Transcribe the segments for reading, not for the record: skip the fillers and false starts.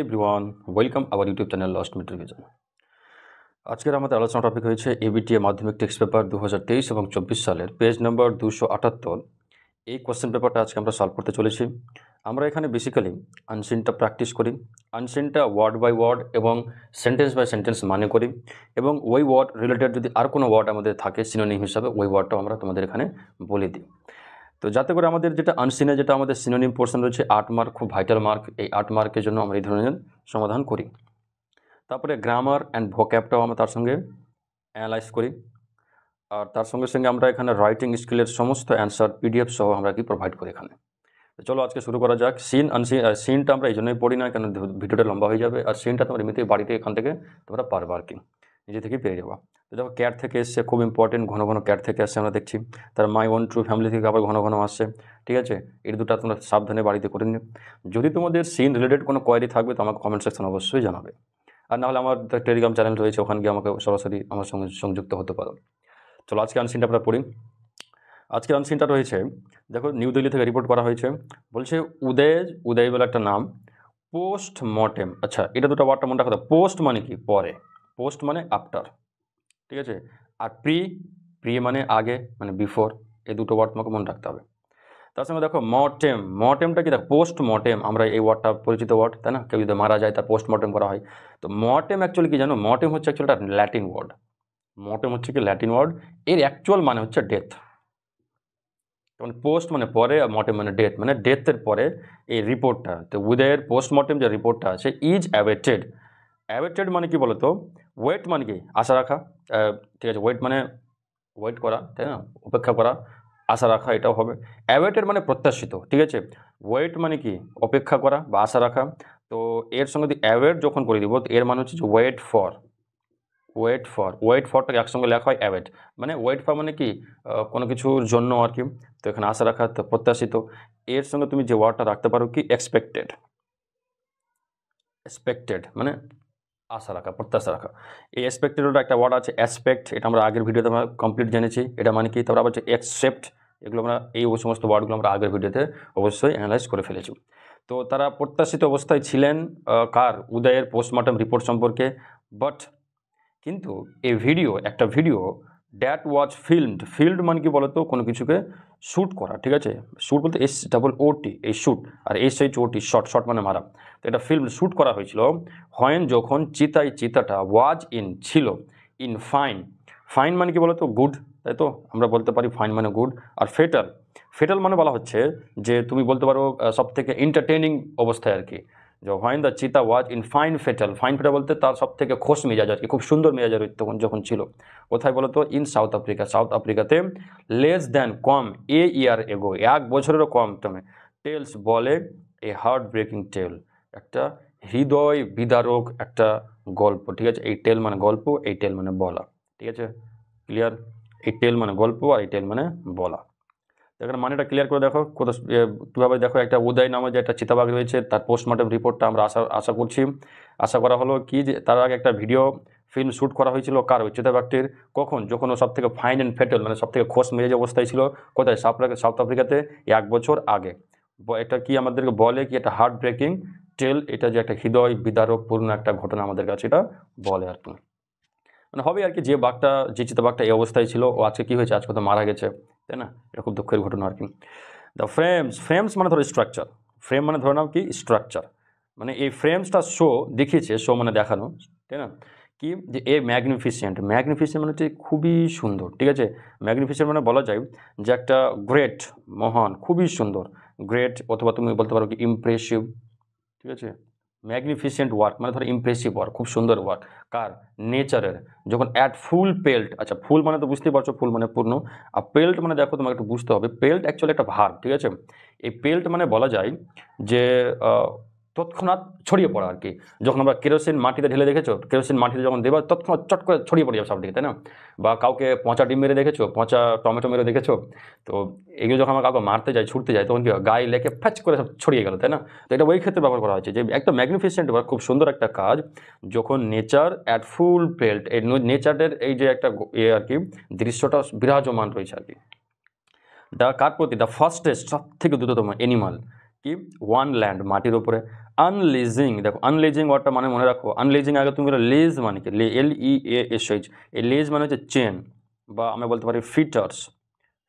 Everyone welcome our YouTube channel lost mid revision. আজকের আমাদের আলোচনা টপিক হয়েছে এবিটিএ মাধ্যমিক টেক্সট পেপার 2023 এবং 24 সালের পেজ নম্বর 278। এই কোশ্চেন পেপারটা আজকে আমরা সলভ করতে চলেছি। আমরা এখানে বেসিক্যালি আনসিনটা প্র্যাকটিস করি, আনসিনটা ওয়ার্ড বাই ওয়ার্ড এবং সেন্টেন্স বাই সেন্টেন্স মানে করি, এবং ওই ওয়ার্ড রিলেটেড যদি আর কোনো ওয়ার্ড আমাদের থাকে সিনোনিম হিসাবে ওই ওয়ার্ডটাও আমরা তোমাদের এখানে বলে দিই। তো যাতে করে আমাদের যেটা আনসিনে যেটা আমাদের সিনোনিম পোর্শন রয়েছে 8 মার্ক, খুব ভাইটাল মার্ক, এই 8 মার্কের জন্য আমরা এই ধরনের সমাধান করি। তারপরে গ্রামার অ্যান্ড ভোক্যাবটাও আমরা তার সঙ্গে অ্যানালাইজ করি, আর তার সঙ্গে সঙ্গে আমরা এখানে রাইটিং স্কিলের সমস্ত অ্যান্সার পিডিএফ সহ আমরা কি প্রোভাইড করি এখানে। তো চলো আজকে শুরু করা যাক। সিনটা আমরা এই জন্যই পড়ি না, কেন ভিডিওটা লম্বা হয়ে যাবে, আর সিনটা তোমার এমনিতেই বাড়িতে এখান থেকে তোমরা পারবে আর কি, নিজে থেকেই পেয়ে যাবো। তো দেখো ক্যাট থেকে এসছে, খুব ইম্পর্টেন্ট, ঘন ঘন ক্যাট থেকে আসছে আমরা দেখছি। তার মাই ওন ট্রু ফ্যামিলি থেকে আবার ঘন ঘন আসছে, ঠিক আছে। এর দুটো তোমরা সাবধানে বাড়িতে করে নিও। যদি তোমাদের সিন রিলেটেড কোনো কোয়ারি থাকবে তো আমাকে কমেন্ট সেকশন অবশ্যই জানাবে, আর নাহলে আমার টেলিগ্রাম চ্যানেল রয়েছে, ওখানে গিয়ে আমাকে সরাসরি আমার সঙ্গে সংযুক্ত হতে পারো। চলো আজকে আনসিনটা আমরা পড়ি। আজকে আনসিনটা রয়েছে, দেখো নিউ দিল্লি থেকে রিপোর্ট করা হয়েছে, বলছে উদয় বলে একটা নাম, পোস্ট মর্টেম। আচ্ছা, এটা দুটো ওয়ার্ডটা মনে রাখা, পোস্ট মানে কি পরে, পোস্ট মানে আফটার, ঠিক আছে। আর প্রি মানে আগে, মানে বিফোর, এই দুটো ওয়ার্ড তোমাকে মনে রাখতে হবে। তার সঙ্গে দেখো মর্টেমটা কি, দেখো পোস্ট মর্টেম, আমরা এই ওয়ার্ডটা পরিচিত ওয়ার্ড, তাই না। কেউ যদি মারা যায় তার পোস্ট মর্টেম করা হয়। তো মর্টেম অ্যাকচুয়ালি কি জানো, মর্টেম হচ্ছে অ্যাকচুয়ালি একটা ল্যাটিন ওয়ার্ড। মর্টেম হচ্ছে কি ল্যাটিন ওয়ার্ড, এর অ্যাকচুয়াল মানে হচ্ছে ডেথ। যেমন পোস্ট মানে পরে, আর মর্টেম মানে ডেথ, মানে ডেথের পরে এই রিপোর্টটা। তো উদয়ের পোস্টমর্টেম যে রিপোর্টটা আছে ইজ অ্যাওয়েটেড। অ্যাওয়েটেড মানে কি বলতো, ওয়েট মানে কি আশা রাখা, ঠিক আছে। ওয়েট মানে ওয়েট করা, তাই না, অপেক্ষা করা, আশা রাখা, এটাও হবে। অ্যাওয়েটেড মানে প্রত্যাশিত, ঠিক আছে। ওয়েট মানে কি অপেক্ষা করা বা আশা রাখা। তো এর সঙ্গে যদি অ্যাওয়েট যখন করে দিব, তো এর মানে হচ্ছে যে ওয়েট ফরটাকে একসঙ্গে লেখা হয় অ্যাওয়েট। মানে ওয়েট ফর মানে কি কোনো কিছুর জন্য আর কি। তো এখানে আশা রাখা, তো প্রত্যাশিত। এর সঙ্গে তুমি যে ওয়ার্ডটা রাখতে পারো কি এক্সপেক্টেড মানে আশা রাখা, প্রত্যাশা রাখা। এই এক্সপেক্টেডের একটা ওয়ার্ড আছে অ্যাসপেক্ট, এটা আমরা আগের ভিডিওতে আমরা কমপ্লিট জেনেছি, এটা মানে কি। তারপর আবার হচ্ছে অ্যাকসেপ্ট, এগুলো আমরা এই সমস্ত ওয়ার্ডগুলো আমরা আগের ভিডিওতে অবশ্যই অ্যানালাইজ করে ফেলেছি। তো তারা প্রত্যাশিত অবস্থায় ছিলেন কার, উদয়ের পোস্টমর্টম রিপোর্ট সম্পর্কে। বাট কিন্তু একটা ভিডিও দ্যাট ওয়াজ ফিল্ড মানে কি বলতো, কোনো কিছুকে শ্যুট করা, ঠিক আছে। শ্যুট বলতে SOOT, এই শ্যুট, আর SHOT শট মানে মারা। তো এটা ফিল্ম শ্যুট করা হয়েছিল যখন চিতাটা ওয়াজ ছিল ইন ফাইন মানে কি বলতো গুড, তাই তো আমরা বলতে পারি ফাইন মানে গুড। আর ফেটাল মানে বলা হচ্ছে যে তুমি বলতে পারো সব থেকে এন্টারটেইনিং অবস্থায় আর কি। যে when the cheetah was in fine fatal বলতে তার সব থেকে খোশ মেজাজ আর কি, খুব সুন্দর মেজাজের যখন ছিল। কোথায় বলো তো, ইন সাউথ আফ্রিকাতে। লেস দ্যান কম এ ইয়ার এগো, 1 বছরেরও কম টাইমে। টেলস বলে এ হার্ট ব্রেকিং টেল, একটা হৃদয় বিদারক একটা গল্প, ঠিক আছে। এই টেল মানে গল্প, এই টেল মানে বলা, ঠিক আছে, ক্লিয়ার। এই টেল মানে গল্প, আর এই টেল মানে বলা। এখানে মানেটা ক্লিয়ার করে দেখো কীভাবে। দেখো একটা উদয় নামে যে একটা চিতাবাঘ রয়েছে, তার পোস্টমর্টম রিপোর্টটা আমরা আশা করা হলো কি যে তার আগে একটা ফিল্ম শ্যুট করা হয়েছিল কার, ওই চিতাবাঘটির। কখন, যখন ও সব থেকে ফাইন অ্যান্ড ফেটেল মানে সব থেকে খোশ মেজাজ অবস্থায় ছিল। কোথায়, সাউথ আফ্রিকাতে 1 বছর আগে। এটা কি আমাদেরকে বলে কি, একটা হার্ট ব্রেকিং টেল, এটা যে একটা হৃদয় বিদারকপূর্ণ একটা ঘটনা আমাদের কাছে এটা বলে আর কি। মানে হবে আর কি, যে চিতাবাঘটা এই অবস্থায় ছিল, ও আজকে কী হয়েছে, আজকে তো মারা গেছে, তাই না। এটা খুব দুঃখের ঘটনা আর কি। দ্য ফ্রেমস মানে ধরো স্ট্রাকচার, ফ্রেম মানে ধরে নাও কি স্ট্রাকচার, মানে এই ফ্রেমসটা দেখিয়েছে, মানে দেখানো, তাই না। কি যে ম্যাগনিফিসেন্ট মানে হচ্ছে খুবই সুন্দর, ঠিক আছে। ম্যাগনিফিসেন্ট মানে বলা যায় যে একটা গ্রেট, মহান, খুবই সুন্দর, গ্রেট, অথবা তুমি বলতে পারো কি ইমপ্রেসিভ, ঠিক আছে। ম্যাগনিফিসেন্ট ওয়ার্ক মানে ধরো ইমপ্রেসিভ ওয়ার্ক, খুব সুন্দর ওয়ার্ক, কার, নেচারের। যখন অ্যাট ফুল পেল্ট, আচ্ছা ফুল মানে তো বুঝতেই পারছো, ফুল মানে পূর্ণ, আর পেল্ট মানে দেখো তোমাকে একটু বুঝতে হবে, পেল্ট অ্যাকচুয়ালি একটা ভার্ব, ঠিক আছে। এই পেল্ট মানে বলা যায় যে তৎক্ষণাৎ ছড়িয়ে পড়া আর কি। যখন আমরা কেরোসিন মাটিতে ঢেলে দেখেছো, কেরোসিন মাটিতে যখন দেবা তৎক্ষণাৎ চট করে ছড়িয়ে পড়ে যাবে সব দিকে, তাই না। বা কাউকে পচা ডিম মেরে দেখেছো, পচা টমেটো মেরে দেখেছো। তো এগুলো যখন আমরা কাউকে মারতে যাই, ছুটতে যাই, তখন কি গায়ে লেগে ফ্যাচ করে সব ছড়িয়ে গেল, তাই না। তো এটা ওই ক্ষেত্রে ব্যবহার করা হয়েছে যে একটা ম্যাগনিফিসেন্ট ওয়ার্ক, খুব সুন্দর একটা কাজ, যখন নেচার অ্যাট ফুল পেল্ট, এই নেচারের এই যে একটা আর কি দৃশ্যটা বিরাজমান রয়েছে আর কি। কার প্রতি, দ্য ফার্স্টেস্ট, সব থেকে দ্রুততম অ্যানিমাল, কি ওয়ান ল্যান্ড মাটির ওপরে। আনলিজিং, দেখো আনলিজিং ওয়ার্ডটা মানে মনে রাখো, আনলিজিং আগে তুমি বলো লেজ মানে কি, LEASH, এই লেজ মানে হচ্ছে চেন, বা আমরা বলতে পারি ফিটার্স।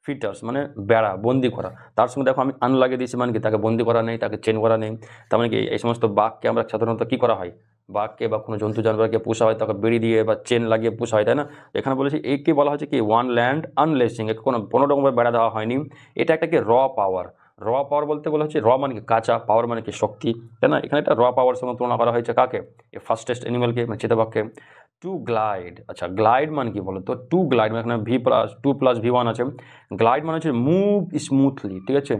ফিটার্স মানে বেড়া, বন্দি করা। তার সঙ্গে দেখো আমি আন লাগিয়ে দিয়েছি, মানে কি তাকে বন্দি করা নেই, তাকে চেন করা নেই। তার মানে কি এই সমস্ত বাঘকে আমরা সাধারণত কী করা হয়, বাঘকে বা কোনো জন্তু জানোয়ারকে পোষা হয়, তাকে বেড়ি দিয়ে বা চেন লাগিয়ে পোষা হয়, তাই না? এখানে বলেছি একে বলা হচ্ছে কি ওয়ান ল্যান্ড আনলেসিং, একে কোনো রকমের বেড়া দেওয়া হয়নি। এটা একটা কি র পাওয়ার। র পাওয়ার বলতে বলা হচ্ছে র মানে কি কাঁচা, পাওয়ার মানে কি শক্তি, তাই না? এখানে একটা র পাওয়ার সঙ্গে তুলনা করা হয়েছে কাকে, এই ফাস্টেস্ট অ্যানিমালকে মানে চিতাবাঘকে। টু গ্লাইড, আচ্ছা গ্লাইড মানে কি বলো তো, টু গ্লাইড মানে এখানে V+2+V1 আছে। গ্লাইড মানে হচ্ছে মুভ স্মুথলি, ঠিক আছে,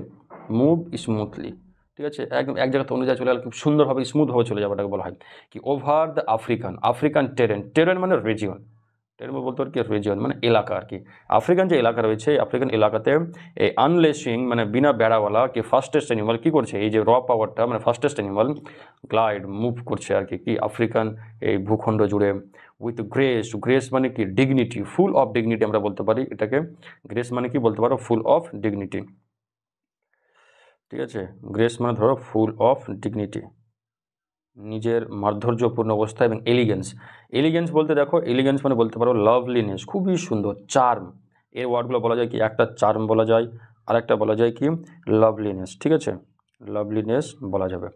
মুভ স্মুথলি, ঠিক আছে, একদম এক জায়গা থেকে অন্য জায়গায় চলে গেলে খুব সুন্দরভাবে স্মুথভাবে চলে যাওয়াটাকে বলা হয় কি ওভার দ্য আফ্রিকান টেরেন মানে রিজিয়ন, টেরেন বলতে পারি কি রিজিয়ন মানে এলাকা আর কি। আফ্রিকান যে এলাকা রয়েছে, আফ্রিকান এলাকাতে এই আনলেসিং মানে বিনা বেড়াওয়ালা কি ফাস্টেস্ট অ্যানিমাল কী করছে, এই যে র পাওয়ারটা মানে ফাস্টেস্ট অ্যানিমাল গ্লাইড মুভ করছে আর কি আফ্রিকান এই ভূখণ্ড জুড়ে উইথ গ্রেস মানে কি ডিগনিটি, ফুল অফ ডিগনিটি আমরা বলতে পারি এটাকে। গ্রেস মানে কি বলতে পারো ফুল অফ ডিগনিটি, ঠিক আছে, গ্রেস মানে ধরো ফুল অফ ডিগনিটি, নিজের মাধুর্যপূর্ণ অবস্থা। এবং এলিগেন্স বলতে দেখো এলিগেন্স মানে বলতে পারো লাভলিনেস, খুবই সুন্দর, চার্ম, এর ওয়ার্ডগুলো বলা যায় কি একটা চার্ম বলা যায়, আর একটা বলা যায় কি লাভলিনেস, ঠিক আছে, লাভলিনেস বলা যাবে।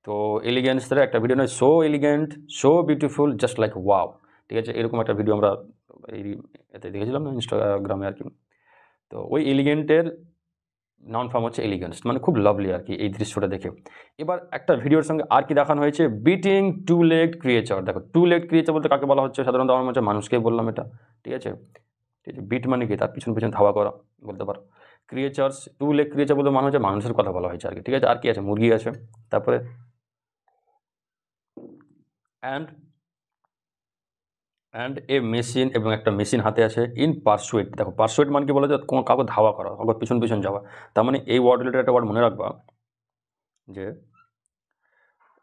তো এলিগেন্সের একটা ভিডিও নয়, so elegant so beautiful just like wow, ঠিক আছে, এরকম একটা ভিডিও আমরা এই এতে দেখেছিলাম না ইনস্টাগ্রামে আর কি। তো ওই এলিগেন্টের নাউন ফর্ম হচ্ছে এলিগেন্স, মানে খুব লাভলি আর কি এই দৃশ্যটা দেখে। এবার একটা ভিডিওর সঙ্গে আর কি দেখানো হয়েছে, বিটিং টু লেগড ক্রিয়েচার। দেখো টু লেগড ক্রিয়েচার বলতে কাকে বলা হচ্ছে, সাধারণত আমার মধ্যে মানুষকেই বললাম এটা, ঠিক আছে, ঠিক আছে, বিট মানে কি তার পিছন ধাওয়া করা বলতে পারো। ক্রিয়েচার্স, টু লেগ ক্রিয়েচার বলতে মানে হচ্ছে মানুষের কথা বলা হয়েছে আর কি, ঠিক আছে। আর কি আছে, মুরগি আছে, তারপরে অ্যান্ড এ মেশিন, এবং একটা মেশিন হাতে আছে। ইন পারসুয়েট, দেখো পারসুয়েট মানে কি বলা যায় কাউকে ধাওয়া করা, কাউকে পিছন যাওয়া। তার মানে এই ওয়ার্ড রিলেটেড একটা ওয়ার্ড মনে রাখবা যে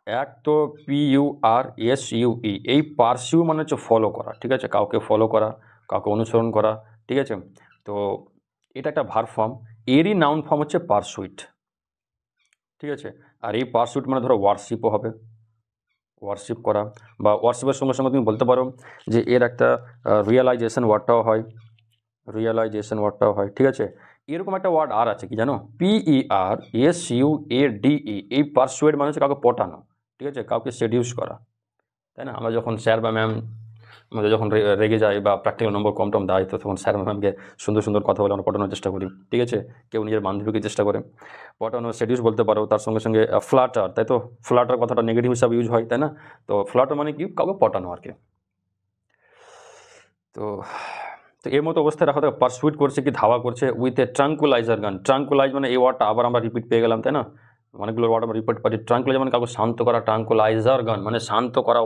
এক তো PURSUE, এই পারসিউ মানে হচ্ছে ফলো করা, ঠিক আছে, কাউকে ফলো করা, কাউকে অনুসরণ করা, ঠিক আছে। তো এটা একটা ভার্ব ফর্ম, এরই নাউন ফর্ম হচ্ছে পারসুইট, ঠিক আছে। আর এই পারসুইট মানে ধরো ওয়ার্শিপও হবে, ওয়ার্শিপ করা, বা ওয়ার্শিপের সঙ্গে সঙ্গে তুমি বলতে পারো যে এর একটা রিয়েলাইজেশন ওয়ার্ডটাও হয়, ঠিক আছে। এরকম একটা ওয়ার্ড আর আছে কি জানো, PERSUADE, এই পারসুয়েড মানে হচ্ছে কাউকে পটানো, ঠিক আছে, কাউকে সেডিউস করা, তাই না? আমরা যখন স্যার বা ম্যাম আমাদের যখন রেগে যায় বা প্র্যাকটিক্যাল নম্বর কম টম দেয়, তো তখন স্যার ম্যামকে সুন্দর কথা বলে আমরা পটানোর চেষ্টা করি, ঠিক আছে। কেউ নিজের বান্ধবীকে চেষ্টা করে পটানো, সেডিউস বলতে পারো। তার সঙ্গে সঙ্গে ফ্লাটার, তাই তো, ফ্লাটার কথাটা নেগেটিভ হিসাবে ইউজ হয়, তাই না? তো ফ্লাটার মানে কি কাউকে পটানো আর কি। তো এর মতো অবস্থায় রাখা, থাকে পারসুইট করছে কি ধাওয়া করছে উইথ এ ট্রাঙ্কুলাইজার গান। ট্রাঙ্কুলাইজ মানে এই ওয়ার্ডটা আবার আমরা রিপিট পেয়ে গেলাম, তাই না? অনেকগুলো ওয়ার্ড আমরা রিপিট পাচ্ছি। ট্রাঙ্কুলাইজ মানে কাউকে শান্ত করা, ট্রাঙ্কুলাইজার গান মানে শান্ত করা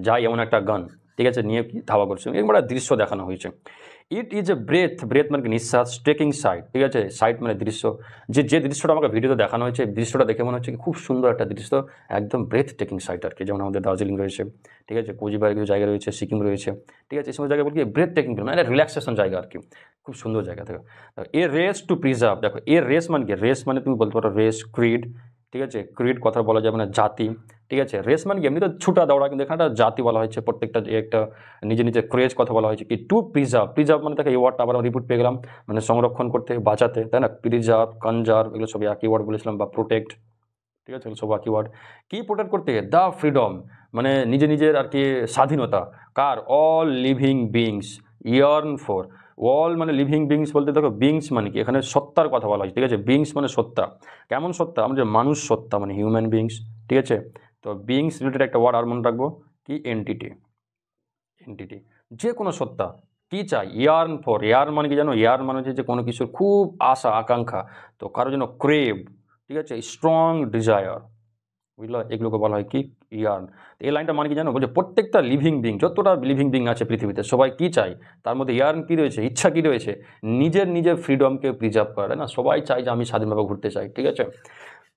যায় এমন একটা গান, ঠিক আছে, নিয়ে কি ধাওয়া করছে, এরকম একটা দৃশ্য দেখানো হয়েছে। ইট ইজ এ ব্রেথ মানে কি নিঃশ্বাস, টেকিং সাইড, ঠিক আছে, সাইড মানে দৃশ্য। যে দৃশ্যটা আমাকে ভিডিওতে দেখানো হয়েছে, দৃশ্যটা দেখে মনে হচ্ছে কি খুব সুন্দর একটা দৃশ্য, একদম ব্রেথ টেকিং সাইড আর কি। যেমন আমাদের দার্জিলিং রয়েছে, ঠিক আছে, কোচবিহারের কিছু জায়গা রয়েছে, সিকিম রয়েছে, ঠিক আছে, এই সমস্ত জায়গায় বলতে ব্রেথ টেকিং মানে একটা রিল্যাক্সেশন জায়গা আর কি, খুব সুন্দর জায়গা থেকে। এ রেস টু প্রিজার্ভ, দেখো এ রেস মানে কি, রেস মানে তুমি বলতে পারো রেস, ক্রিড, ঠিক আছে, ক্রিড কথা বলা যায় মানে জাতি, ঠিক আছে। রেস মানে কি এমনি তো ছুটা দৌড়া, কিন্তু এখানে একটা জাতি বলা হয়েছে, প্রত্যেকটা একটা নিজের ক্রেজ কথা বলা হয়েছে কি টু প্রিজার্ভ মানে তাকে এই ওয়ার্ডটা আবার রিপিট পেয়ে গেলাম, মানে সংরক্ষণ করতে, বাঁচাতে, তাই না? প্রিজার্ভ, কনজার্ভ এগুলো সব একই ওয়ার্ড বলেছিলাম, বা প্রোটেক্ট, ঠিক আছে, সব একই ওয়ার্ড। কি প্রোটেক্ট করতে, দ্য ফ্রিডম মানে নিজের আর কি স্বাধীনতা, কার, all living beings yearn for. All মানে লিভিং বিংস বলতে দেখো বিংস মানে কি এখানে সত্তার কথা বলা হয়েছে, ঠিক আছে, বিংস মানে সত্তা, কেমন সত্তা, আমাদের মানুষ সত্তা মানে হিউম্যান বিংস, ঠিক আছে। তো বিংস রিলেটেড একটা ওয়ার্ড আর মনে রাখবো কি এন্টিটি, যে কোনো সত্তা কি চাই, ইয়ার্ন ফর, ইয়ার্ন মানে কি জানো, ইয়ার্ন মানে হচ্ছে যে কোনো কিছুর খুব আশা আকাঙ্ক্ষা, তো কারোর জন্য ক্রেভ, ঠিক আছে, স্ট্রং ডিজায়ার, বুঝলো, এগুলোকে বলা হয় কি ইয়ার্ন। এই লাইনটা মানে কি জানো, বলছে প্রত্যেকটা লিভিং বিং, যতটা লিভিং বিং আছে পৃথিবীতে সবাই কি চাই, তার মধ্যে ইয়ার্ন কী রয়েছে, ইচ্ছা কী রয়েছে, নিজের ফ্রিডমকে প্রিজার্ভ করা, না? সবাই চাই যে আমি স্বাধীনভাবে ঘুরতে চাই, ঠিক আছে,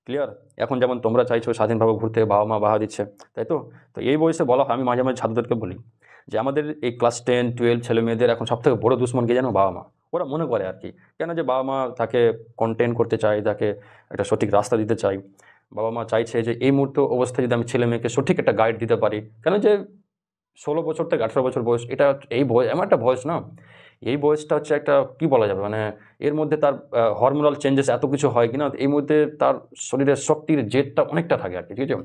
ক্লিয়ার। এখন যেমন তোমরা চাইছো স্বাধীনভাবে ঘুরতে, বাবা মা বাধা দিচ্ছে, তাই তো। তো এই বয়সে বলা হয়, আমি মাঝে ছাত্রদেরকে বলি যে আমাদের এই ক্লাস 10, 12 ছেলে মেয়েদের এখন সবথেকে বড় দুশ্মন কে জানো, বাবা মা। ওরা মনে করে আর কি, কেন যে বাবা মা তাকে কন্টেন্ট করতে চায়, তাকে একটা সঠিক রাস্তা দিতে চায়, বাবা মা চাইছে যে এই মুহূর্তে অবস্থায় যদি আমি ছেলে মেয়েকে সঠিক একটা গাইড দিতে পারি, কেন যে 16 বছর থেকে 18 বছর বয়স, এটা এই বয়স এমন একটা বয়স না, এই বয়সটা হচ্ছে একটা কি বলা যাবে, মানে এর মধ্যে তার হরমোনাল চেঞ্জেস এত কিছু হয় কিনা, এই মধ্যে তার শরীরের শক্তির জেদটা অনেকটা থাকে আর কি, ঠিক আছে,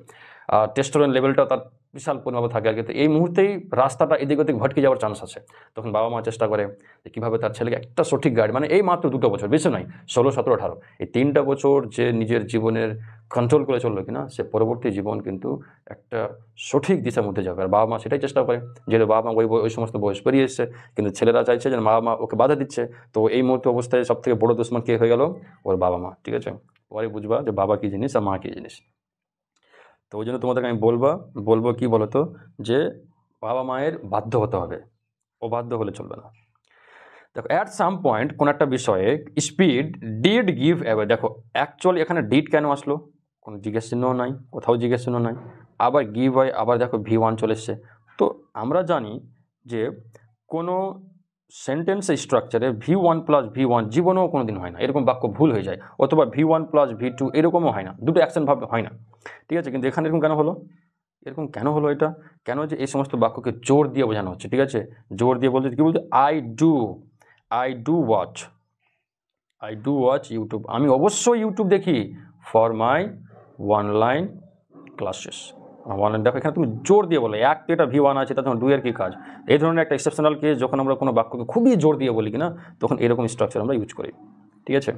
টেস্টোস্টেরন লেভেলটা তার বিশাল পরিমাণে থাকে আর কি। তো এই মুহূর্তেই রাস্তাটা এদিক ওদিক ভটকে যাওয়ার চান্স আছে। তখন বাবা মা চেষ্টা করে যে কীভাবে তার ছেলেকে একটা সঠিক গাইড, মানে এই মাত্র 2 বছর, বেশি নয়, 16, 17, 18, এই 3টা বছর যে নিজের জীবনের কন্ট্রোল করে চললো কিনা, সে পরবর্তী জীবন কিন্তু একটা সঠিক দিশার মধ্যে যাবে। আর বাবা মা সেটাই চেষ্টা করে, যেহেতু বাবা মা ওই সমস্ত বয়স পেরিয়ে এসছে, কিন্তু ছেলেরা চাইছে যে বাবা মা ওকে বাধা দিচ্ছে। তো এই মুহূর্তে অবস্থায় সব থেকে বড় দুশ্মন কে হয়ে গেল, ওর বাবা মা, ঠিক আছে। পরে বুঝবা যে বাবা কী জিনিস আর মা কী জিনিস। তো ওই জন্য তোমাদেরকে আমি বলবো কি বলতো, যে বাবা মায়ের বাধ্য হতে হবে, অবাধ্য হলে চলবে না। দেখো অ্যাট সাম পয়েন্ট কোনো একটা বিষয়ে স্পিড ডিড গিভ অ্যাওয়ে, দেখো অ্যাকচুয়ালি এখানে ডিড কেন আসলো, কোনো জিজ্ঞেস চিহ্ন নাই, কোথাও জিজ্ঞেস চিহ্ন নাই, আবার গিভ হয়, আবার দেখো V1 চলে এসছে। তো আমরা জানি যে কোনো সেন্টেন্স স্ট্রাকচারে V1 প্লাস V1 জীবনেও কোনো দিন হয় না, এরকম বাক্য ভুল হয়ে যায়, অথবা V1 প্লাস V2 এরকমও হয় না, দুটো অ্যাকশন ভাবে হয় না, ঠিক আছে। কিন্তু এখানে এরকম কেন হলো, এরকম কেন হলো, এটা কেন যে এই সমস্ত বাক্যকে জোর দিয়ে বোঝানো হচ্ছে, ঠিক আছে। জোর দিয়ে বলতে কি বলতে, আই ডু ওয়াচ ইউটিউব, আমি অবশ্যই ইউটিউব দেখি, for my online classes, online. দেখো এখানে তুমি জোর দিয়ে বলো, এক তো এটা V1 আছে, তা তোমার 2 এর কী কাজ। এই ধরনের একটা এক্সেপশনাল কেস যখন আমরা কোনো বাক্যকে খুবই জোর দিয়ে বলি কিনা, তখন এরকম স্ট্রাকচার আমরা ইউজ করি, ঠিক আছে।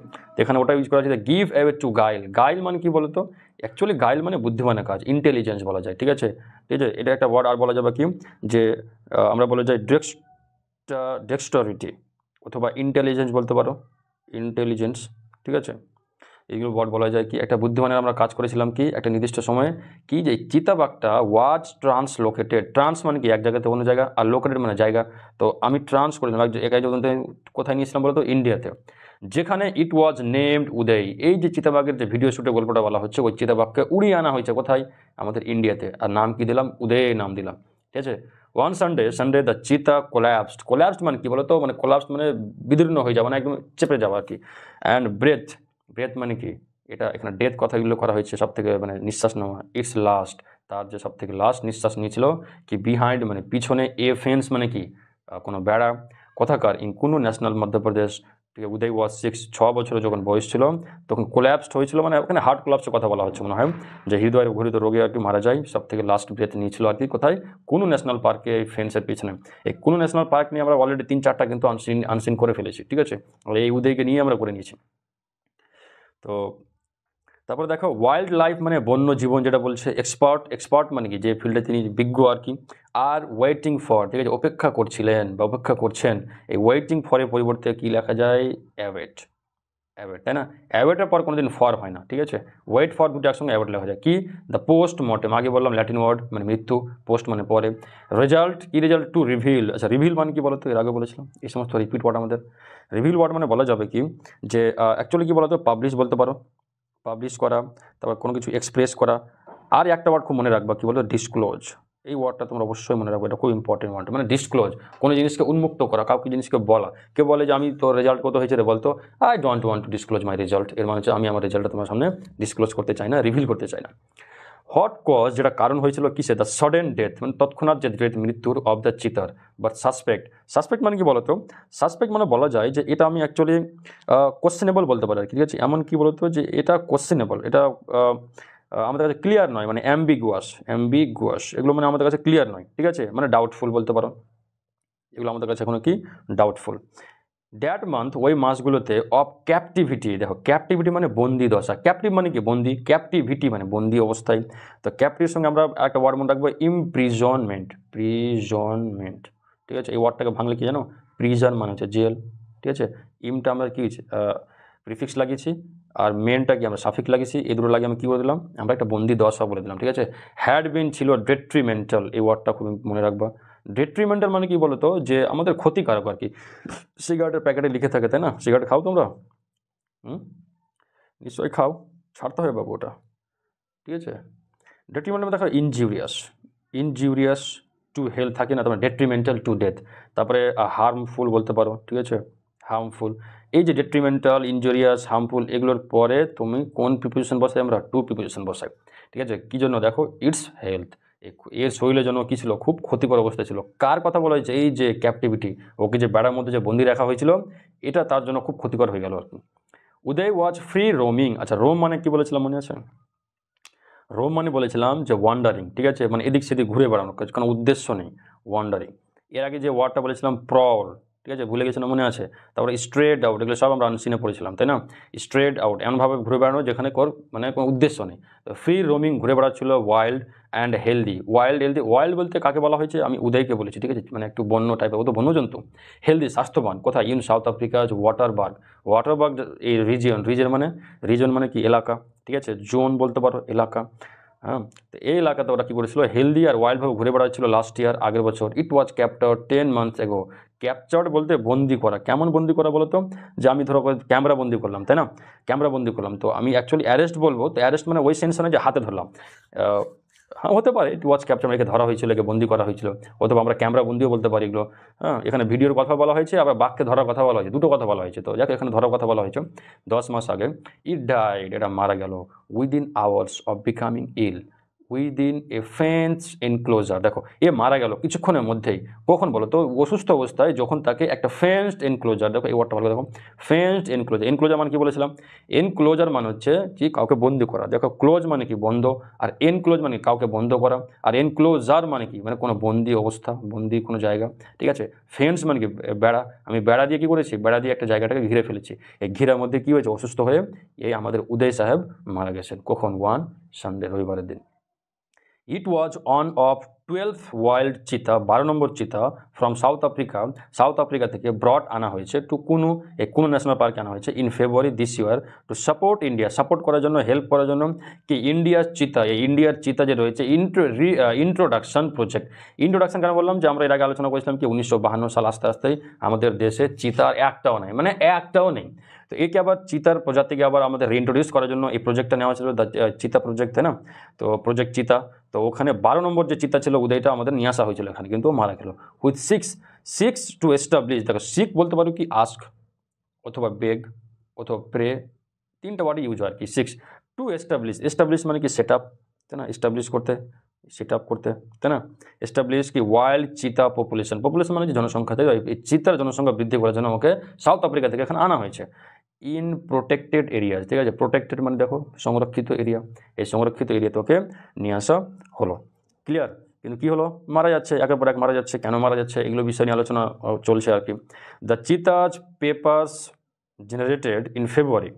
এখানে ওটা ইউজ করা হচ্ছে গিভ অ্যাওয়ে টু গাইল। গাইল মানে কি বলতো, অ্যাকচুয়ালি গাইল মানে বুদ্ধিমানের কাজ, ইন্টেলিজেন্স বলা যায়, ঠিক আছে। ঠিক আছে, এটা একটা ওয়ার্ড আর বলা যাবে কি, যে আমরা বলা যায় ডেক্সটারিটি অথবা ইন্টেলিজেন্স বলতে পারো, ইন্টেলিজেন্স, ঠিক আছে। এইগুলো ওয়ার্ড বলা যায় কি, একটা বুদ্ধিমানের আমরা কাজ করেছিলাম কি একটা নির্দিষ্ট সময়ে, কি যে চিতাবাঘটা ওয়াজ ট্রান্সলোকেটেড, ট্রান্স মানে কি এক জায়গাতে অন্য জায়গা, আর লোকেটেড মানে জায়গা। তো আমি ট্রান্স করেছিলাম একাই, যখন কোথায় নিয়েছিলাম বলতো, ইন্ডিয়াতে, যেখানে ইট ওয়াজ নেমড উদয়। এই যে চিতাবাঘের যে ভিডিও শ্যুটে গল্পটা বলা হচ্ছে, ওই চিতাবাঘকে উড়িয়ে আনা হয়েছে কোথায়, আমাদের ইন্ডিয়াতে, আর নাম কি দিলাম, উদয় নাম দিলাম, ঠিক আছে। ওয়ান সানডে দ্য চিতা কোল্যাপসড মানে কি বলতো, মানে কোল্যাপসড মানে বিদীর্ণ হয়ে যাওয়া, মানে একদম চেপে যাওয়া আর কি। অ্যান্ড ব্রেথ মানে কি, এটা এখানে ডেথ কথাগুলো করা হয়েছে, সব থেকে মানে নিঃশ্বাস নেওয়া, ইটস লাস্ট, তার যে সব থেকে লাস্ট নিঃশ্বাস নিয়েছিল, কি বিহাইন্ড মানে পিছনে, এ ফেন্স মানে কি কোনো বেড়া, কথাকার ইন কোনো ন্যাশনাল মধ্যপ্রদেশ, ঠিক আছে। উদয় ওয়াজ 6 বছরে যখন বয়স ছিল, তখন কোল্যাপসড হয়েছিল, মানে ওখানে হার্ট কোল্যাপসের কথা বলা হচ্ছে মনে হয়, যে হৃদয়ের ঘটিত রোগে আর কি মারা যায়, সব থেকে লাস্ট ব্রেথ নিয়েছিল আর কি কোথায়, কোনো ন্যাশনাল পার্কে, এই ফেন্সের পিছনে। এই কোনো ন্যাশনাল পার্ক নিয়ে আমরা অলরেডি 3-4টা কিন্তু আনসিন করে ফেলেছি, ঠিক আছে, আর এই উদয়কে নিয়ে আমরা করে নিয়েছি। তো তারপরে দেখো ওয়াইল্ড লাইফ মানে বন্য জীবন, যেটা বলছে এক্সপার্ট মানে কি, যে ফিল্ডে তিনি বিজ্ঞ আর কি। আর ওয়েটিং ফর, ঠিক আছে, অপেক্ষা করছিলেন বা অপেক্ষা করছেন, এই ওয়েটিং ফরের পরিবর্তে কি লেখা যায়, অ্যাওয়েট, তাই না। অ্যাওয়েটের পর কোনোদিন ফর হয় না, ঠিক আছে। ওয়েট ফর দুটো একসঙ্গে অ্যাওয়েট লেখা যায়। কি, দ্য পোস্ট মর্টেম, আগে বললাম ল্যাটিন ওয়ার্ড মানে মৃত্যু, পোস্ট মানে পরে, রেজাল্ট কি, রেজাল্ট টু রিভিল, আচ্ছা রিভিল মানে কি বলতো, এর আগে বলেছিলাম, এই সমস্ত রিপিট ওয়ার্ড আমাদের। রিভিল ওয়ার্ড মানে বলা যাবে কি, যে অ্যাকচুয়ালি কি বলতো, পাবলিশ বলতে পারো, পাবলিশ করা, তারপর কোনো কিছু এক্সপ্রেস করা। আর একটা ওয়ার্ড খুব মনে রাখবা, কি বলতো, ডিসক্লোজ। এই ওয়ার্ডটা তোমরা অবশ্যই মনে রাখবে, এটা খুব ইম্পর্টেন্ট ওয়ার্ড, মানে ডিসক্লোজ, কোনো জিনিসকে উন্মুক্ত করা, কাউকে জিনিসকে বলা। কেউ বলে যে আমি তো রেজাল্ট কত হয়েছে রে, বলতো I don't want to disclose my result, এর মানে হচ্ছে আমি আমার রেজাল্টটা তোমার সামনে ডিসক্লোজ করতে চাই না, রিভিল করতে চাই না। হট কজ, যেটা কারণ হয়েছিল কিসে, দ্য সডেন ডেথ মানে তৎক্ষণাৎ যে ডেথ, মৃত্যুর, অফ দ্য চিতার। বাট সাসপেক্ট মানে কি বলতো, সাসপেক্ট মানে বলা যায় যে এটা আমি অ্যাকচুয়ালি কোশ্চেনেবল বলতে পারি আর কি, ঠিক আছে। এমন কি বলতো, যে এটা কোশ্চেনেবল, এটা আমাদের কাছে ক্লিয়ার নয়, মানে অ্যাম্বিগুয়াস, এগুলো মানে আমাদের কাছে ক্লিয়ার নয়, ঠিক আছে, মানে ডাউটফুল বলতে পারো, এগুলো আমাদের কাছে এখনো কি ডাউটফুল। দ্যাট মান্থ, ওই মাসগুলোতে, অফ ক্যাপটিভিটি, দেখো ক্যাপটিভিটি মানে বন্দি দশা, ক্যাপটিভ মানে কি বন্দি, ক্যাপটিভিটি মানে বন্দি অবস্থায়। তো ক্যাপটিভের সঙ্গে আমরা একটা ওয়ার্ড মনে রাখবো, প্রিজনমেন্ট, ঠিক আছে। এই ওয়ার্ডটাকে ভাঙলে কি জানো, প্রিজন মানে হচ্ছে জেল, ঠিক আছে। ইমটা আমরা কি প্রিফিক্স লাগিয়েছি, আর মেনটা কি আমরা সাফিক্স লাগিয়েছি, এই দুটো লাগিয়ে আমি কী বলে দিলাম, আমরা একটা বন্দি দশা বলে দিলাম, ঠিক আছে। হ্যাড বিন ছিল ডেট্রিমেন্টাল, এই ওয়ার্ডটা খুব মনে রাখবা। ডেট্রিমেন্টাল মানে কি বলতো, যে আমাদের ক্ষতিকারক আর কি। সিগারেটের প্যাকেটে লিখে থাকে, তাই না, সিগারেট খাও তোমরা, নিশ্চয়ই খাও, ছাড়তে হবে বাবু ওটা, ঠিক আছে। ডেট্রিমেন্টাল দেখো ইনজিউরিয়াস টু হেলথ থাকে না, তোমার ডেট্রিমেন্টাল টু ডেথ। তারপরে হার্মফুল বলতে পারো, ঠিক আছে, হার্মফুল। এই যে ডেট্রিমেন্টাল, ইনজুরিয়াস, হার্মফুল এগুলোর পরে তুমি কোন প্রিপোজিশন বসাই? আমরা টু প্রিপোজিশন বসাই, ঠিক আছে। কী জন্য? দেখো, ইটস হেলথ, এর শরীরের জন্য কী ছিল? খুব ক্ষতিকর অবস্থা ছিল। কার কথা বলা হয়েছে? এই যে ক্যাপটিভিটি, ওকে যে বেড়ার মধ্যে যে বন্দি রাখা হয়েছিল, এটা তার জন্য খুব ক্ষতিকর হয়ে গেল আর কি। উদয় ওয়াজ ফ্রি রোমিং। আচ্ছা, রোম মানে কি বলেছিলাম মনে আছে? রোম মানে বলেছিলাম যে ওয়ান্ডারিং, ঠিক আছে, মানে এদিক সেদিক ঘুরে বেড়ানো, কোনো উদ্দেশ্য নেই, ওয়ান্ডারিং। এর আগে যে ওয়ার্ডটা বলেছিলাম প্রল, ঠিক আছে, ভুলে গেছে না? মনে আছে? তারপরে স্ট্রেট আউট, এগুলো সব আমরা আনসিনে পড়েছিলাম, তাই না? স্ট্রেট আউট এমনভাবে ঘুরে বেড়ানো যেখানে মানে কোনো উদ্দেশ্য নেই। তো ফ্রি রোমিং ঘুরে বেড়াচ্ছিল। Wild and healthy, healthy, wild বলতে কাকে বলা হয়েছে? আমি উদয়কে বলেছি, ঠিক আছে, মানে একটু বন্য টাইপের, ও তো বন্যজন্তু। হেলদি, স্বাস্থ্যবান, কোথায়? In South Africa Waterberg. Waterberg এই রিজন মানে কি? এলাকা, ঠিক আছে, জোন বলতে পারো, এলাকা। হ্যাঁ, তো এই এলাকাতে ওরা কী করেছিল? হেলদি আর ওয়াইল্ডভাবে ঘুরে বেড়াচ্ছিল লাস্ট ইয়ার, আগের বছর। ইট ওয়াজ ক্যাপচার্ড 10 months ago। ক্যাপচার্ড বলতে বন্দি করা। কেমন বন্দি করা বলো তো? যে আমি ধরো ক্যামেরা বন্দি করলাম, তাই না? ক্যামেরা বন্দি করলাম, তো আমি অ্যাকচুয়ালি অ্যারেস্ট বলবো, তো অ্যারেস্ট মানে ওই সেন্স নয় যে হাতে ধরলাম। হ্যাঁ, হতে পারে ইট ওয়াজ ক্যাপচার, একে ধরা হয়েছিল, একে বন্দি করা হয়েছিল, অথবা আমরা ক্যামেরা বন্দিও বলতে পারি এগুলো। হ্যাঁ, এখানে ভিডিওর কথা বলা হয়েছে, আবার বাঘকে ধরার কথা বলা হয়েছে, দুটো কথা বলা হয়েছে। তো যাক, এখানে ধরার কথা বলা হয়েছে 10 মাস আগে। ইট ডাইড, এটা মারা গেল, within hours of becoming ill, within a fence enclosure. দেখো, এ মারা গেল কিছুক্ষণের মধ্যেই। কখন বলো তো? অসুস্থ অবস্থায়, যখন তাকে একটা ফেন্সড এনক্লোজার, দেখো এই ওয়ার্ডটা ভালো, দেখো ফেন্সড এনক্লোজার। এনক্লোজার মানে কি বলেছিলাম? এনক্লোজার মানে হচ্ছে কি? কাউকে বন্দি করা। দেখো, ক্লোজ মানে কি? বন্ধ, আর এনক্লোজ মানে কাউকে বন্ধ করা, আর এনক্লোজার মানে কি? মানে কোনো বন্দি অবস্থা, বন্দি কোনো জায়গা, ঠিক আছে। ফেন্স মানে কি? বেড়া। আমি বেড়া দিয়ে কি করেছি? বেড়া দিয়ে একটা জায়গাটাকে ঘিরে ফেলেছি। এই ঘিরার মধ্যে কি হয়েছে? অসুস্থ হয়ে এই আমাদের উদয় সাহেব মারা গেছেন। কখন? ওয়ান সানডে, রবিবারের দিন। It was on of 12th wild cheetah, 12 নম্বর cheetah from South Africa, South Africa থেকে ব্রড আনা হয়েছে টু কুনু, এই কুনু ন্যাশনাল পার্কে আনা হয়েছে in February this year, to support India, support করার জন্য, হেল্প করার জন্য কি? ইন্ডিয়ার চিতা, এই ইন্ডিয়ার চিতা যে রয়েছে, ইন্ট্রোডাকশন প্রজেক্ট। ইন্ট্রোডাকশন কেন বললাম? যে আমরা এর আগে আলোচনা করেছিলাম কি 1952 সাল আস্তে আস্তেই আমাদের দেশে চিতার একটাও নেই, মানে একটাও নেই। তো একে আবার চিতার প্রজাতিকে আবার আমাদের রিইন্ট্রোডিউস করার জন্য এই প্রজেক্টটা নেওয়া ছিল, চিতা প্রজেক্ট, তাই না? তো প্রজেক্ট চিতা, তো ওখানে 12 নম্বর যে চিতা ছিল উদয়টা আমাদের নিয়ে আসা হয়েছিল এখানে, কিন্তু মারা গেল। উইথ সিক্স টু এস্টাবলিশ, দেখো সিক বলতে পারো কি? আস্ক, অথবা বেগ, অথবা প্রে, তিনটা ওয়ার্ড ইউজ হয় আর কি। সিক্স টু এস্টাবলিশ মানে কি? সেট আপ, তাই না? এস্টাবলিশ করতে, সেট আপ করতে, তাই না? এস্টাবলিশ কি? ওয়াইল্ড চিতা পপুলেশন, পপুলেশন মানে কি? জনসংখ্যা, তাই এই চিতার জনসংখ্যা বৃদ্ধি করার জন্য আমাকে সাউথ আফ্রিকা থেকে এখানে আনা হয়েছে। ইন প্রোটেক্টেড এরিয়াজ, ঠিক আছে, প্রোটেক্টেড মানে দেখো সংরক্ষিত এরিয়া, এই সংরক্ষিত এরিয়া তোকে নিয়ে আসা হলো। ক্লিয়ার? কিন্তু কী হলো? মারা যাচ্ছে, একের পর এক মারা যাচ্ছে। কেন মারা যাচ্ছে? এগুলো বিষয় নিয়ে আলোচনা চলছে আর কি। The cheetahs papers generated in February,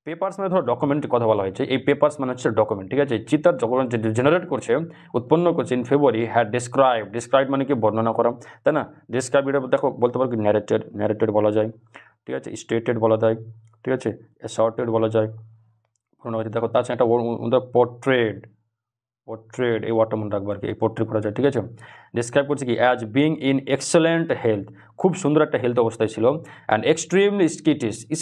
papers মানে ধরো ডকুমেন্টের কথা বলা হয়েছে। এই পেপার্স মানে হচ্ছে ডকুমেন্ট, ঠিক আছে। চিতার ডকুমেন্ট জেনারেট করছে, উৎপন্ন করছে ইন ফেব্রুয়ারি, হ্যাড ডিসক্রাইব মানে কি? বর্ণনা করা, তাই না? ডিসক্রাইব, এটা দেখো বলতে পারো কি? ন্যারেটেড বলা যায়, ঠিক আছে, স্টেটেড বলা যায়, ঠিক আছে, অ্যাসর্টেড বলা যায়। দেখো তাছাড়া একটা পোর্ট্রেড, এই ওয়ার্ডটা মনে রাখবো আর কি, এই পোর্ট্রেট করা যায়, ঠিক আছে। ডিসক্রাইব করছে কি? As being in excellent health, খুব সুন্দর একটা হেলথ অবস্থায় ছিল। অ্যান্ড এক্সট্রিমলি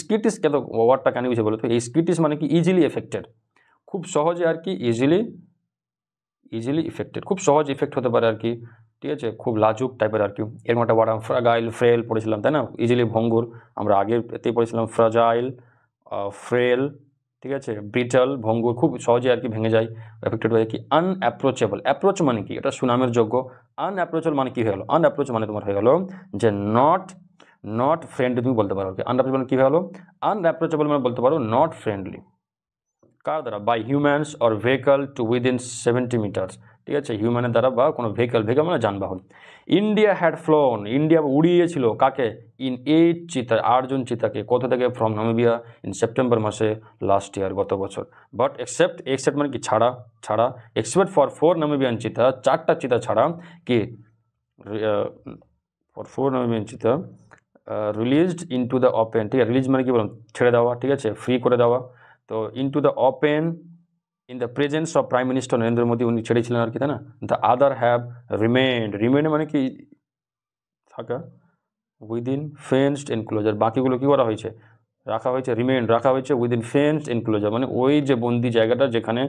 স্কিটিস কেন ওয়ার্ডটা কেন বুঝে বলো তো? এই স্কিটিস মানে কি? ইজিলি এফেক্টেড, খুব সহজে আর কি, ইজিলি ইফেক্টেড, খুব সহজ ইফেক্ট হতে পারে আর কি, ঠিক আছে, খুব লাজুক টাইপের আর কি। এর একটা ওয়ার্ড ফ্রাগাইল, ফ্রেল পড়েছিলাম, তাই না? ইজিলি ভঙ্গুর, আমরা আগের এতেই পড়েছিলাম ফ্রাজাইল, ফ্রেল, ঠিক আছে, ব্রিটাল, ভঙ্গুর, খুব সহজে আর কি ভেঙে যায়, এফেক্টেড হয়ে কি? আনঅ্যাপ্রোচেবল, অ্যাপ্রোচ মানে কি? এটা সুনামের যোগ্য। আনঅ্যাপ্রোচেবল মানে কি হয়ে গেলো? আনঅ্যাপ্রোচ মানে তোমার হয়ে গেলো যে নট ফ্রেন্ডলি, তুমি বলতে পারো। আনঅ্যাপ্রোচেবল কী হয়ে গেলো? আনঅ্যাপ্রোচেবল মানে বলতে পারো নট ফ্রেন্ডলি। কার দ্বারা? By humans or vehicle to within 70 metres, ঠিক আছে, হিউম্যানের দ্বারা বা কোনো ভেহিকল মানে যানবাহন। ইন্ডিয়া হ্যাড ফ্লোন, ইন্ডিয়া উড়িয়েছিল কাকে? ইন 8 চিতা, 8 জন চিতাকে, কোথা থেকে? ফ্রম নামিবিয়া ইন সেপ্টেম্বর মাসে লাস্ট ইয়ার, গত বছর। বাট এক্সেপ্ট মানে কি? ছাড়া এক্সেপ্ট ফর 4 নামিবিয়ান চিতা, 4টা চিতা ছাড়া কি? ফর 4 নামিবিয়ান চিতা রিলিজড ইনটু দ্য ওপেন, ঠিক আছে, রিলিজ মানে কি বলুন? ছেড়ে দেওয়া, ঠিক আছে, ফ্রি করে দেওয়া। তো into the open in the presence of prime minister Narendra Modi, উনি ছেড়েছিলেন আর কি, তাই না? দ্য আদার হ্যাভ রিমেন্ড মানে কি? থাকা, উইদিন ফেন্সড এনক্লোজার, বাকিগুলো কী করা হয়েছে? রাখা হয়েছে, রিমেন্ড রাখা হয়েছে উইদিন ফেন্সড এনক্লোজার, মানে ওই যে বন্দি জায়গাটা যেখানে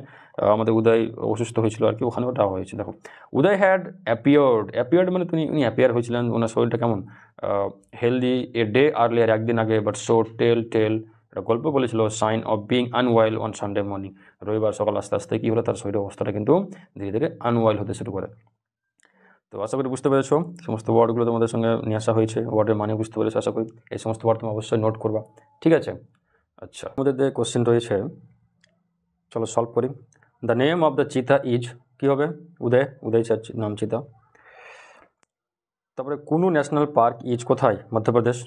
আমাদের উদয় অসুস্থ হয়েছিল আর কি, ওখানে রাখা হয়েছে। দেখো উদয় হ্যাড অ্যাপিয়ার্ড মানে উনি অ্যাপিয়ার হয়েছিলেন, ওনার শরীরটা কেমন হেলদি এ ডে আর্লিয়ার, একদিন আগে, বাট শো টেল একটা গল্প বলেছিল sign of being unwell on Sunday morning, রবিবার সকাল আস্তে আস্তে কী হলো, তার শরীরের অবস্থাটা কিন্তু ধীরে ধীরে আনওয়েল হতে শুরু করে। তো আশা করি বুঝতে পেরেছো, সমস্ত ওয়ার্ডগুলো তোমাদের সঙ্গে নিয়ে আসা হয়েছে, ওয়ার্ডের মানে বুঝতে পেরেছো আশা করি। এই সমস্ত ওয়ার্ড তুমি অবশ্যই নোট করবা, ঠিক আছে? আচ্ছা, আমাদের যে কোশ্চেন রয়েছে চলো সলভ করি। The name of the cheetah is, কী হবে? উদয় নাম চিতা। তারপরে কুনু ন্যাশনাল পার্ক ইজ কোথায়? Madhya Pradesh.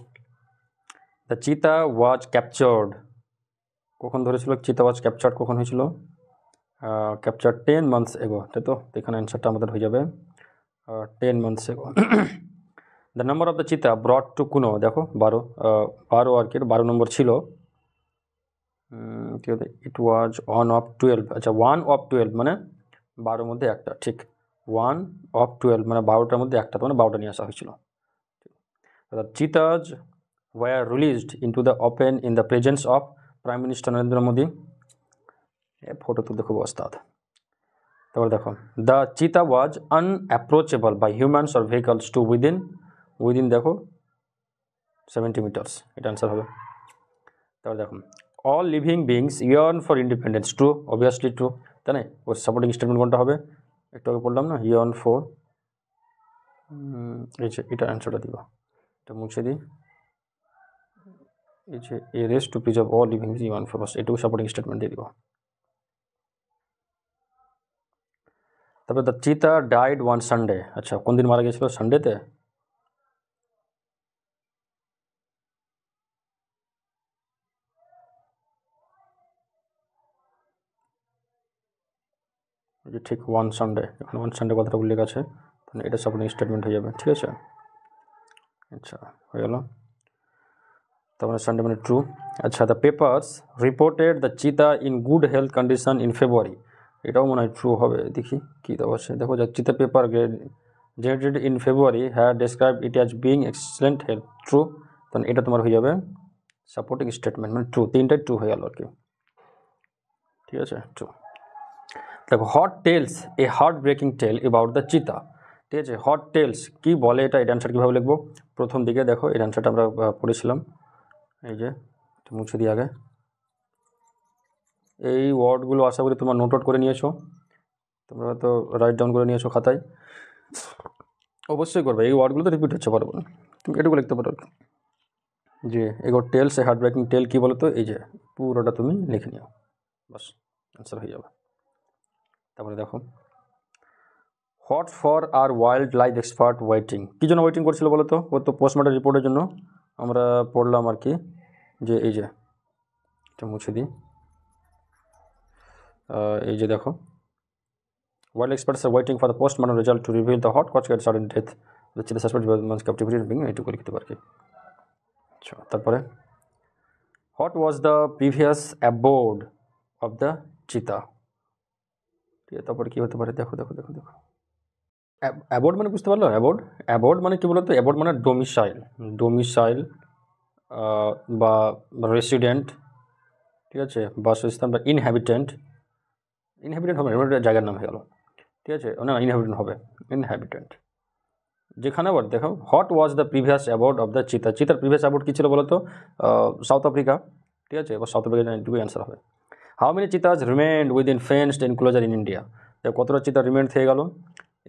The cheetah was captured, কখন ধরেছিল? চিতা ওয়াজ ক্যাপচার্ড কখন হয়েছিল? ক্যাপচার 10 months এগো, তাই তো? এখানে অ্যান্সারটা আমাদের হয়ে যাবে 10 months এগো। দ্য নাম্বার অফ দ্য চিতা ব্রট টু কুনো, দেখো 12 আর কি, 12 নম্বর ছিল। কী হতে? ইট ওয়াজ 1 of 12, আচ্ছা 1 of 12 মানে 12 মধ্যে একটা, ঠিক 1 of 12 মানে 12টার মধ্যে একটা, তো মানে 12টা নিয়ে আসা হয়েছিল। The cheetahs were released into the open in the presence of prime minister Narendra Modi. Photo তুলতে খুব ওস্তাদ। তারপর দেখো the cheetah was unapproachable by humans or vehicles to within দেখো 70 meters, এটা অ্যান্সার হবে। তারপর দেখো all living beings yearn for independence, true, obviously true, তাই না? ওর সাপোর্টিং স্টেটমেন্ট কোনটা হবে? একটু আগে বললাম না, ইয়ার্ন ফর, এই যে এটা অ্যান্সারটা দিব, এটা মুছে দিই, এই যে a race to preserve all living yearn for, বাস এটুকু সাপোর্টিং স্টেটমেন্ট দিয়ে দিব। তারপরে দ্য চিতা ডাইড ওয়ান সানডে, আচ্ছা কোন দিন মারা গেছিল? সানডেতে। যে ঠিক ওয়ান সানডে, এখানে ওয়ান সানডে কথাটা উল্লেখ আছে, তাহলে এটা সাপোর্টিং স্টেটমেন্ট হয়ে যাবে, ঠিক আছে? আচ্ছা হয়ে গেল, তারপরে সানডে মানে ট্রু। আচ্ছা দ্য পেপার্স রিপোর্টেড দ্য চিতা in good health condition in February, এটাও মনে হয় ট্রু হবে, দেখি কী দেওয়া আছে। দেখো the cheetah paper generated in February had describe it as being excellent health, true, তাহলে এটা তোমার হয়ে যাবে সাপোর্টিং স্টেটমেন্ট, মানে ট্রু, তিনটাই ট্রু হয়ে গেল আর কি, ঠিক আছে? ট্রু। দেখো hot tells a heart breaking tale about the cheetah, ঠিক আছে? হট টেলস কী বলে এটা, এটা অ্যান্সার কীভাবে লিখবো? প্রথম দিকে দেখো এর অ্যান্সারটা আমরা পড়েছিলাম, এই যে মুছে দিয়ে আগে, এই ওয়ার্ডগুলো আশা করি তোমরা নোট আউট করে নিয়েছো, তোমরা হয়তো রাইট ডাউন করে নিয়েছো খাতায়, অবশ্যই করবে, এই ওয়ার্ডগুলো তো রিপিট হচ্ছে বারবার, তুমি এটুকু লিখতে পারো যে এগো টেলস এ হার্ট ব্রেকিং টেল কী বলো তো, এই যে পুরোটা তুমি লিখে নিও, বাস অ্যান্সার হয়ে যাবে। তারপরে দেখো what for are wild life expert waiting, কী জন্য ওয়েটিং করছিল বলো তো? ও তো পোস্টমর্টম রিপোর্টের জন্য আমরা পড়লাম আর কি, যে এই যে এটা মুছে দিই, এই যে দেখো wild experts are waiting for the postmortem result to reveal the hot cause at sudden death, the suspect months captivity being, এইটুকু লিখতে পারি। আচ্ছা তারপরে what was the previous abode of the cheetah, ঠিক আছে? তারপরে কী হতে পারে? দেখো দেখো দেখো দেখো অ্যাবোর্ড মানে বুঝতে পারলো? অ্যাবোর্ড মানে কী বলতো? অ্যাবোর্ড মানে ডোমিসাইল বা রেসিডেন্ট, ঠিক আছে? বাসস্থান বা ইনহ্যাবিটেন্ট হবে না, এটা জায়গার নাম হয়ে গেল, ঠিক আছে? না ইনহ্যাবিটেন্ট হবে, ইনহ্যাবিটেন্ট যেখানে আবার দেখো what was the previous abode of the cheetah, চিতার প্রিভিয়াস অ্যাবোর্ড কী ছিল বলো তো? সাউথ আফ্রিকা, ঠিক আছে? এবার সাউথ আফ্রিকা এটুকুই অ্যান্সার হবে। How many cheetahs remained within fenced enclosure in India, কতটা চিতা রিমেন্ড থেকে গেল?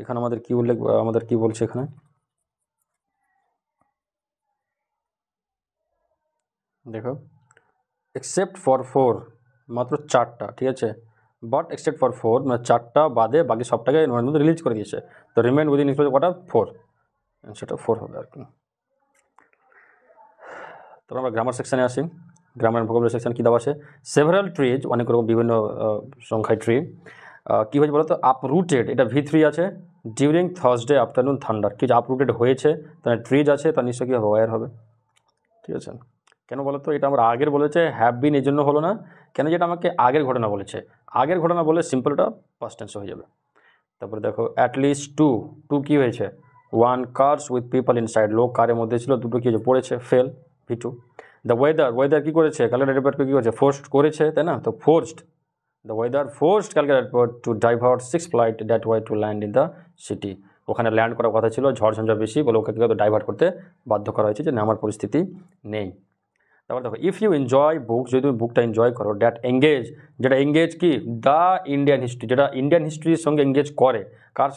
এখানে আমাদের কী উল্লেখ, আমাদের কী বলছে এখানে, দেখো এক্সেপ্ট ফর 4, মাত্র 4টা, ঠিক আছে? বাট এক্সেপ্ট ফর 4 মানে 4টা বাদে বাকি সবটাকে নভেম্বরের মধ্যে রিলিজ করে দিয়েছে, তো রিমেন্ড উইদিন ইনক্লোজার কটা? 4, সেটা 4 হবে আর কি। তারপর আমরা গ্রামার সেকশানে আসি, গ্রামার ভোকাবুলারি সেকশন কী দেওয়া আছে? সেভারাল ট্রিজ, অনেক রকম বিভিন্ন সংখ্যায় ট্রি, কী হয়েছে বলো তো? আপরুটেড, এটা V3 আছে, ডিউরিং থার্সডে আফটারনুন থান্ডার, কি যে আপরুটেড হয়েছে, তাহলে ট্রিজ আছে, তার নিশ্চয়ই কী হবে? ওয়ার হবে, ঠিক আছে? কেন বলো তো? এটা আমরা আগের বলেছে, হ্যাভ বিন এই জন্য হলো না, কেন? যেটা আমাকে আগের ঘটনা বলেছে, আগের ঘটনা বলে সিম্পলটা পাস্ট টেন্স হয়ে যাবে। তারপরে দেখো অ্যাটলিস্ট টু কী হয়েছে? 1 কার্স উইথ পিপল ইনসাইড, লোক কারের মধ্যে ছিল, দুটো কী হয়েছে? পড়েছে, ফেল, V2। দ্য ওয়েদার কী করেছে, ক্যালকাটা এয়ারপোর্টকে কী করেছে, ফোর্সড করেছে, তাই না? তো forced, the weather forced Calcutta airport to divert 6 flight that way to land in the city. ওখানে ল্যান্ড করার কথা ছিল, ঝড় ঝঞ্ঝা বেশি বলে ওকে কী ডাইভার্ট করতে বাধ্য করা হয়েছে, যে নামার পরিস্থিতি নেই। তারপর দেখো, ইফ ইউ এনজয় বুক, যদি তুমি বুকটা এনজয় করো, দ্যাট এঙ্গেজ, যেটা এঙ্গেজ কি, দ্য ইন্ডিয়ান হিস্ট্রি, যেটা ইন্ডিয়ান হিস্ট্রির সঙ্গে এঙ্গেজ করে,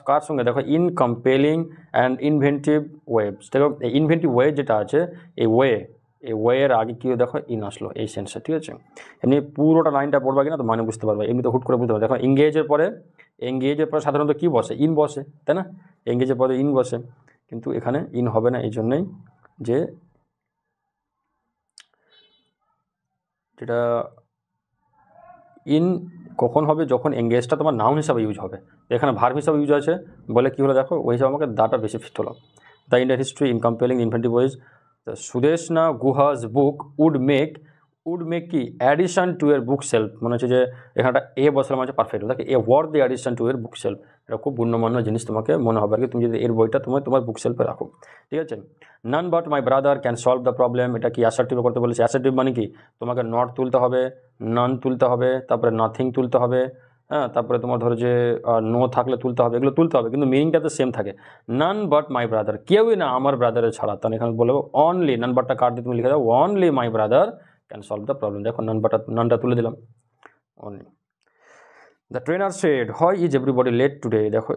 কার সঙ্গে, দেখো, ইন কম্পেলিং অ্যান্ড ইনভেন্টিভ ওয়েবস। দেখো এই ইনভেন্টিভ ওয়ে যেটা আছে, এই ওয়ের আগে কী দেখো ইন আসলো এই সেন্সে, ঠিক আছে? এমনি পুরোটা লাইনটা পড়বা কিনা তো মানে বুঝতে পারবে, এমনি তো হুট করে বুঝতে পারবে। দেখো এঙ্গেজের পরে সাধারণত কী বসে, ইন বসে, তাই না? এঙ্গেজের পরে ইন বসে, কিন্তু এখানে ইন হবে না, এই জন্যই যে যেটা ইন কখন হবে, যখন এঙ্গেজটা তোমার নাউন হিসাবে ইউজ হবে। এখানে ভার্ব হিসাবে ইউজ আছে বলে কী হলো, দেখো ওই হিসাবে আমাকে দাটা বেশি ফিট হলো। The Indian history in compelling inventive ways, Sudeshna Guha's book would make key addition to her book self, মনে হচ্ছে যে এখানটা এ বসালাম আছে পারফেক্ট, দেখো a word the addition to her book self, এটা খুব গুণ্যমান্য জিনিস তোমাকে মনে হবে আর কি, তুমি যদি এর বইটা তোমার বুক সেলফে রাখো, ঠিক আছে? None but my brother can solve the problem, এটা কি অ্যাসার্টিভ করতে বলেছে। অ্যাসার্টিভ মানে কি, তোমাকে নট তুলতে হবে, নান তুলতে হবে, তারপরে নাথিং তুলতে হবে, হ্যাঁ, তারপরে তোমার ধরো যে নো থাকলে তুলতে হবে, এগুলো তুলতে হবে, কিন্তু মিনিংটা তো সেম থাকে। নান বাট মাই ব্রাদার, কেউই না আমার ব্রাদারের ছাড়া, তাহলে এখানে বলবো অনলি, নান বাটটা কাট দিয়ে তুমি লিখে দাও only my brother can solve the problem. দেখো নানটা তুলে দিলাম, only. The trainer said why is everybody late today, দেখো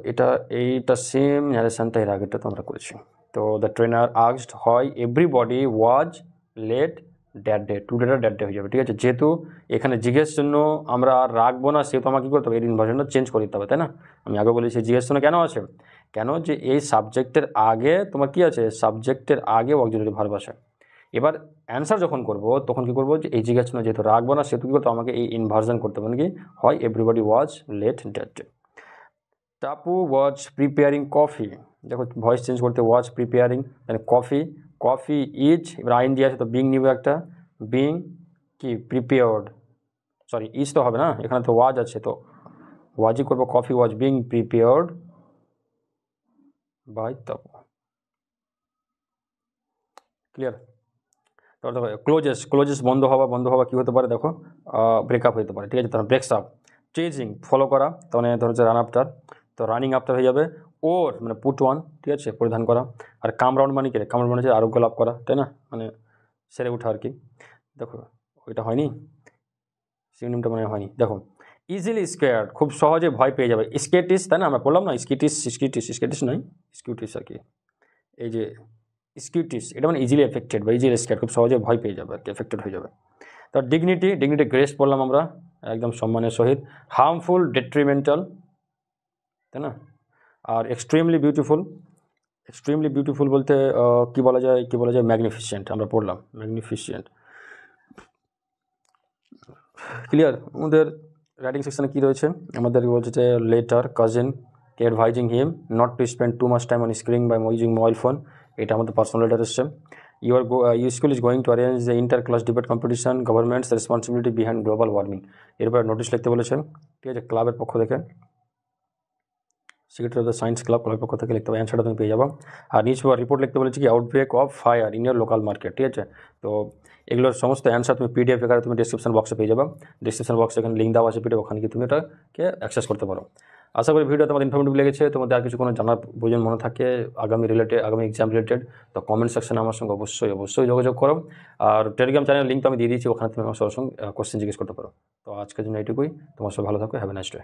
এইটা সেম ন্যারেশনটা এর আগেরটা তো আমরা করেছি। তো দ্য trainer asked why everybody was late that day, টুডেটা ড্যাট ডে হয়ে যাবে, ঠিক আছে? যেহেতু এখানে জিজ্ঞেস জন্য আমরা আর রাখবো না, সেহেতু আমাকে কী করতে হবে, এর ইনভার্সনটা চেঞ্জ করে দিতে হবে, তাই না? আমি আগে বলেছি জিজ্ঞেস জন্য কেন আছে, কেন যে এই সাবজেক্টের আগে তোমার কী আছে, সাবজেক্টের আগে অক্সিলারি ভার্ব আছে। এবার অ্যান্সার যখন করব তখন কী করবো, যে এই জিজ্ঞাসা যেহেতু রাখবো না, সেহেতু কী করতে আমাকে এই ইনভার্সন করতে হবে, কি হয় everybody was late that day. Tapu was preparing coffee, দেখো ভয়েস চেঞ্জ করতে ওয়াজ প্রিপেয়ারিং, মানে কফি ইজ, এবার আইন দিয়ে আছে তো বিং নিবে একটা, বিং কি প্রিপেয়ার্ড, সরি ইজ তো হবে না, এখানে তো ওয়াজ আছে, তো ওয়াজই করবো, coffee was being prepared by Tapu. Clear? তারপর দেখো ক্লোজেস বন্ধ হওয়া কী হতে পারে, দেখো ব্রেকআপ হতে পারে, ঠিক আছে? তাহলে ব্রেকস আপ। চেজিং ফলো করা, তাহলে ধরো হচ্ছে রান আফটার, তো রানিং আফটার হয়ে যাবে ওর, মানে পুট ওয়ান, ঠিক আছে, পরিধান করা। আর কাম রাউন্ড মানে কি, কাম রাউন্ড মানে হচ্ছে আরোগ্য লাভ করা, তাই না? মানে সেরে ওঠা আর কি। দেখো ওইটা হয়নি, সিনোনিমটা মানে হয়নি। দেখো ইজিলি স্কেয়ার্ড, খুব সহজে ভয় পেয়ে যাবে। স্কেটিস, তাই না? আমরা বললাম না স্কিটিস নয়, স্কিউটিস আর কি, এই যে স্কিউটিস, এটা মানে ইজিলি এফেক্টেড বা ইজিলি স্কেয়ার্ড, খুব সহজে ভয় পেয়ে যাবে আর কি, এফেক্টেড হয়ে যাবে। তার ডিগনিটি গ্রেস পড়লাম আমরা, একদম সম্মানের সহিত। হার্মফুল ডেট্রিমেন্টাল, তাই না? আর এক্সট্রিমলি বিউটিফুল বলতে কি বলা যায় ম্যাগনিফিসেন্ট, আমরা পড়লাম ম্যাগনিফিসেন্ট। ক্লিয়ার? আমাদের রাইটিং সেকশনে কী রয়েছে, আমাদের বলছে যে letter cousin advising him not to spend too much time on screen by using mobile phone, এটা আমাদের পার্সোনাল লেটার এসছে। Your school is going to arrange the inter class debate competition, government's responsibility behind global warming, এরপর notice লিখতে বলেছেন, ঠিক আছে? ক্লাবের পক্ষ থেকে, সেক্রেটারি অফ দ্য সায়েন্স ক্লাবের পক্ষ থেকে লিখতে হবে, অ্যান্সারটা তুমি পেয়ে যাবো। আর নিউজ পেপার রিপোর্ট লিখতে বলেছি কি outbreak of fire in year local market, ঠিক আছে? তো এগুলোর সমস্ত অ্যান্সার তুমি পিডিএফ আকারে তুমি ডিসক্রিপশন বক্সে পেয়ে যাবে, ডিসক্রিপশন বক্সে এখানে লিঙ্ক দেওয়া আছে পিডিএফ, ওখানে গিয়ে তুমি এটাকে অ্যাক্সেস করতে পারো। আশা করি ভিডিও তোমাদের ইনফরমেটিভ লেগেছে, তোমাদের আর কিছু কোনো জানার প্রয়োজন মনে থাকে আগামী এক্সাম রিলেটেড, তো কমেন্ট সেকশনে আমার সঙ্গে অবশ্যই যোগাযোগ করো। আর টেলিগ্রাম চ্যানেলের লিঙ্ক তো আমি দিয়ে দিয়েছি, ওখানে তুমি আমার সঙ্গে কোশ্চেন জিজ্ঞেস করতে পারো। তো আজকের জন্য এইটুকুই, তোমার সব ভালো থাকো, হ্যাভ এ নাইস ডে।